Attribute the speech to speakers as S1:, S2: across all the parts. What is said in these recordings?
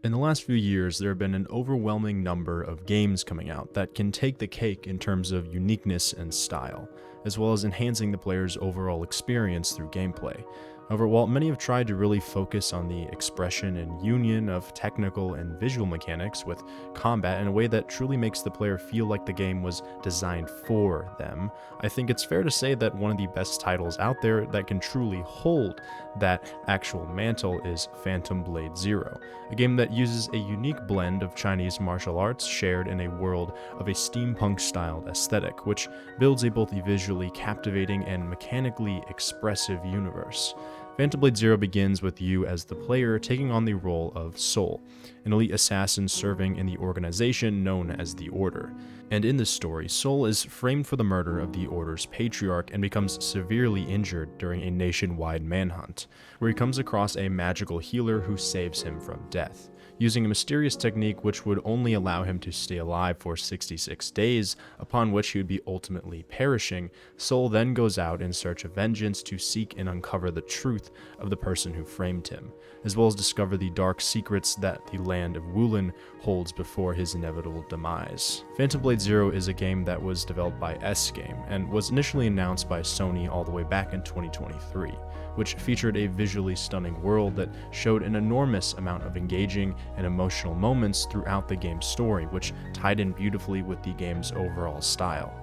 S1: In the last few years, there have been an overwhelming number of games coming out that can take the cake in terms of uniqueness and style, as well as enhancing the player's overall experience through gameplay. However, while many have tried to really focus on the expression and union of technical and visual mechanics with combat in a way that truly makes the player feel like the game was designed for them, I think it's fair to say that one of the best titles out there that can truly hold that actual mantle is phantombladezero, a game that uses a unique blend of Chinese martial arts shared in a world of a steampunk-styled aesthetic, which builds a both visually captivating and mechanically expressive universe. Phantom Blade Zero begins with you as the player taking on the role of Soul, an elite assassin serving in the organization known as the Order. And in this story, Soul is framed for the murder of the Order's patriarch and becomes severely injured during a nationwide manhunt, where he comes across a magical healer who saves him from death. Using a mysterious technique which would only allow him to stay alive for 66 days, upon which he would be ultimately perishing, Soul then goes out in search of vengeance to seek and uncover the truth of the person who framed him, as well as discover the dark secrets that the land of Wulin holds before his inevitable demise. Phantom Blade Zero is a game that was developed by S-Game and was initially announced by Sony all the way back in 2023, which featured a visually stunning world that showed an enormous amount of engaging and emotional moments throughout the game's story, which tied in beautifully with the game's overall style.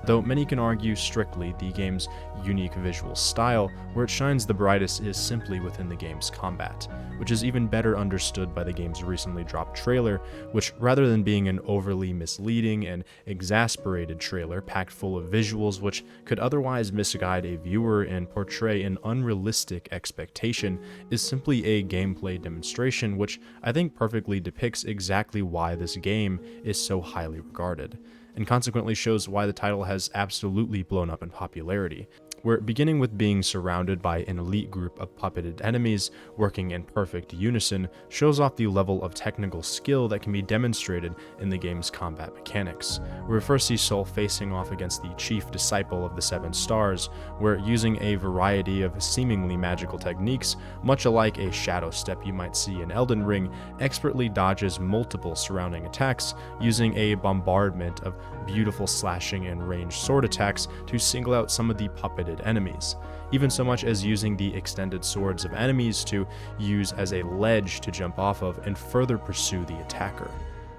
S1: Though many can argue strictly the game's unique visual style, where it shines the brightest is simply within the game's combat, which is even better understood by the game's recently dropped trailer, which rather than being an overly misleading and exasperated trailer packed full of visuals which could otherwise misguide a viewer and portray an unrealistic expectation, is simply a gameplay demonstration which I think perfectly depicts exactly why this game is so highly regarded, and consequently shows why the title has absolutely blown up in popularity, where beginning with being surrounded by an elite group of puppeted enemies working in perfect unison shows off the level of technical skill that can be demonstrated in the game's combat mechanics, where we first see Soul facing off against the chief disciple of the Seven Stars, where using a variety of seemingly magical techniques, much alike a shadow step you might see in Elden Ring, expertly dodges multiple surrounding attacks using a bombardment of beautiful slashing and ranged sword attacks to single out some of the puppeted enemies, even so much as using the extended swords of enemies to use as a ledge to jump off of and further pursue the attacker.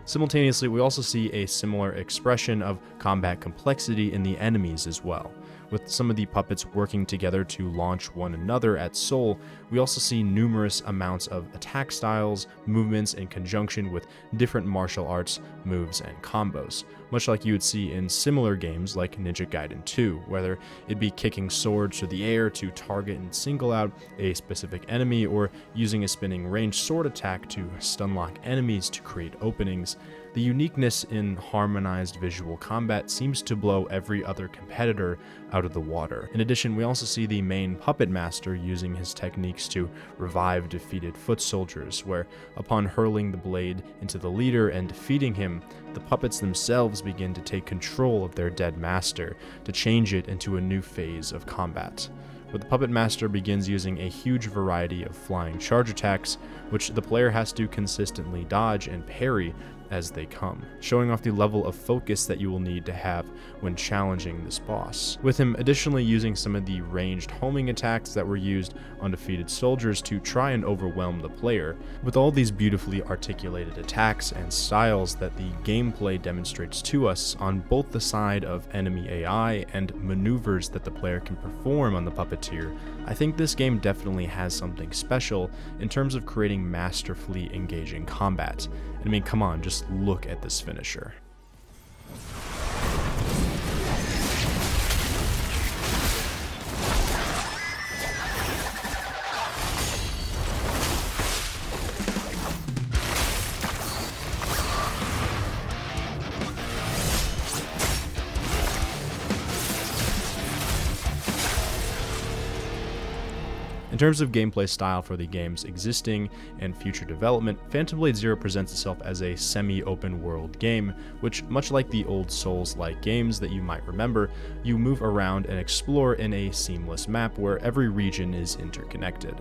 S1: Simultaneously, we also see a similar expression of combat complexity in the enemies as well. With some of the puppets working together to launch one another at Soul, we also see numerous amounts of attack styles, movements in conjunction with different martial arts, moves, and combos, much like you would see in similar games like Ninja Gaiden 2, whether it be kicking swords to the air to target and single out a specific enemy, or using a spinning ranged sword attack to stunlock enemies to create openings. The uniqueness in harmonized visual combat seems to blow every other competitor out of the water. In addition, we also see the main puppet master using his techniques to revive defeated foot soldiers, where upon hurling the blade into the leader and defeating him, the puppets themselves begin to take control of their dead master to change it into a new phase of combat, where the puppet master begins using a huge variety of flying charge attacks, which the player has to consistently dodge and parry as they come, showing off the level of focus that you will need to have when challenging this boss, with him additionally using some of the ranged homing attacks that were used on defeated soldiers to try and overwhelm the player. With all these beautifully articulated attacks and styles that the gameplay demonstrates to us on both the side of enemy AI and maneuvers that the player can perform on the puppeteer, I think this game definitely has something special in terms of creating masterfully engaging combat. I mean, come on, just look at this finisher. In terms of gameplay style for the game's existing and future development, Phantom Blade Zero presents itself as a semi-open world game, which, much like the old Souls-like games that you might remember, you move around and explore in a seamless map where every region is interconnected.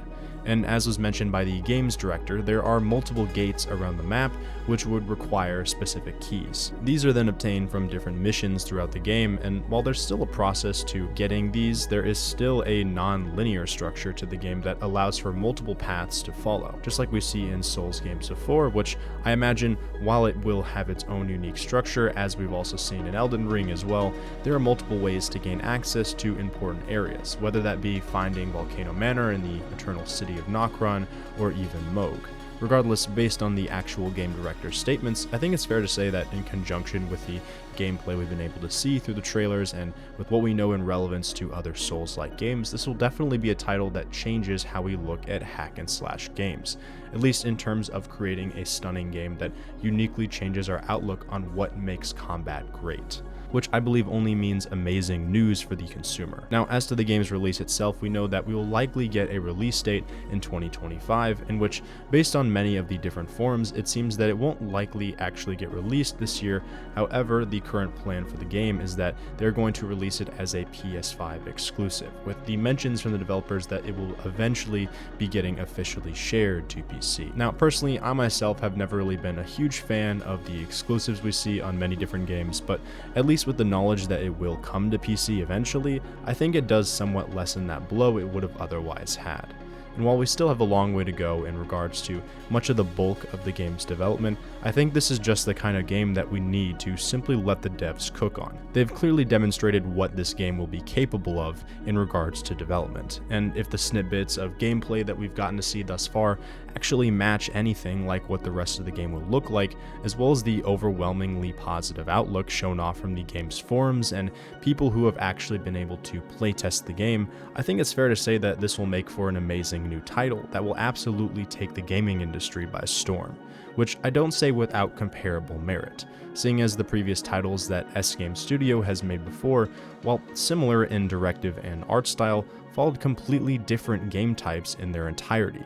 S1: And as was mentioned by the games director, there are multiple gates around the map which would require specific keys. These are then obtained from different missions throughout the game, and while there's still a process to getting these, there is still a non-linear structure to the game that allows for multiple paths to follow, just like we see in Souls games before, which I imagine, while it will have its own unique structure, as we've also seen in Elden Ring as well, there are multiple ways to gain access to important areas, whether that be finding Volcano Manor in the Eternal City of Nokron, or even Moog. Regardless, based on the actual game director's statements, I think it's fair to say that in conjunction with the gameplay we've been able to see through the trailers and with what we know in relevance to other Souls-like games, this will definitely be a title that changes how we look at hack and slash games, at least in terms of creating a stunning game that uniquely changes our outlook on what makes combat great, which I believe only means amazing news for the consumer. Now, as to the game's release itself, we know that we will likely get a release date in 2025, in which, based on many of the different forums, it seems that it won't likely actually get released this year. However, the current plan for the game is that they're going to release it as a PS5 exclusive, with the mentions from the developers that it will eventually be getting officially shared to PC. Now, personally, I myself have never really been a huge fan of the exclusives we see on many different games, but at least with the knowledge that it will come to PC eventually, I think it does somewhat lessen that blow it would have otherwise had. And while we still have a long way to go in regards to much of the bulk of the game's development, I think this is just the kind of game that we need to simply let the devs cook on. They've clearly demonstrated what this game will be capable of in regards to development, and if the snippets of gameplay that we've gotten to see thus far actually match anything like what the rest of the game will look like, as well as the overwhelmingly positive outlook shown off from the game's forums and people who have actually been able to playtest the game, I think it's fair to say that this will make for an amazing new title that will absolutely take the gaming industry by storm, which I don't say without comparable merit, seeing as the previous titles that S-Game Studio has made before, while similar in directive and art style, followed completely different game types in their entirety.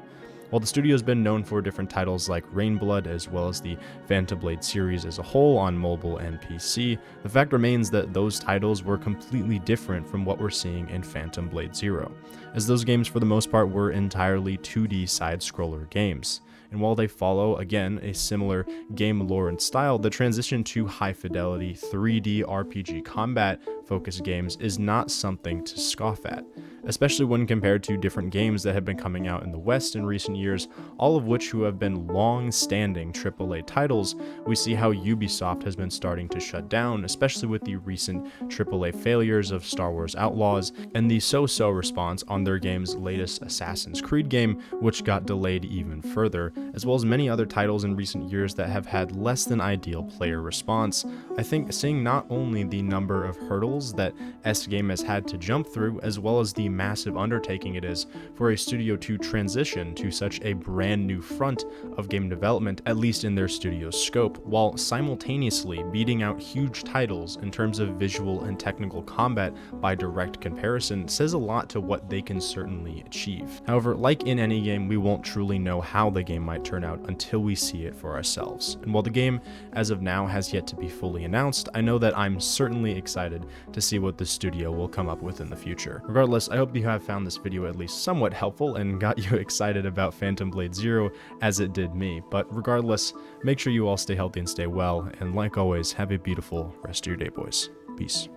S1: While the studio's been known for different titles like Rainblood as well as the Phantomblade series as a whole on mobile and PC, the fact remains that those titles were completely different from what we're seeing in phantombladezero, as those games for the most part were entirely 2D side-scroller games. And while they follow, again, a similar game lore and style, the transition to high-fidelity 3D RPG combat-focused games is not something to scoff at, especially when compared to different games that have been coming out in the West in recent years, all of which who have been long-standing AAA titles. We see how Ubisoft has been starting to shut down, especially with the recent AAA failures of Star Wars Outlaws and the so-so response on their game's latest Assassin's Creed game, which got delayed even further, as well as many other titles in recent years that have had less than ideal player response. I think seeing not only the number of hurdles that S-Game has had to jump through, as well as the massive undertaking it is for a studio to transition to such a brand new front of game development, at least in their studio's scope, while simultaneously beating out huge titles in terms of visual and technical combat by direct comparison, says a lot to what they can certainly achieve. However, like in any game, we won't truly know how the game might turn out until we see it for ourselves. And while the game, as of now, has yet to be fully announced, I know that I'm certainly excited to see what the studio will come up with in the future. Regardless, I hope you have found this video at least somewhat helpful and got you excited about phantombladezero as it did me. But regardless, make sure you all stay healthy and stay well, and like always, have a beautiful rest of your day, boys. Peace.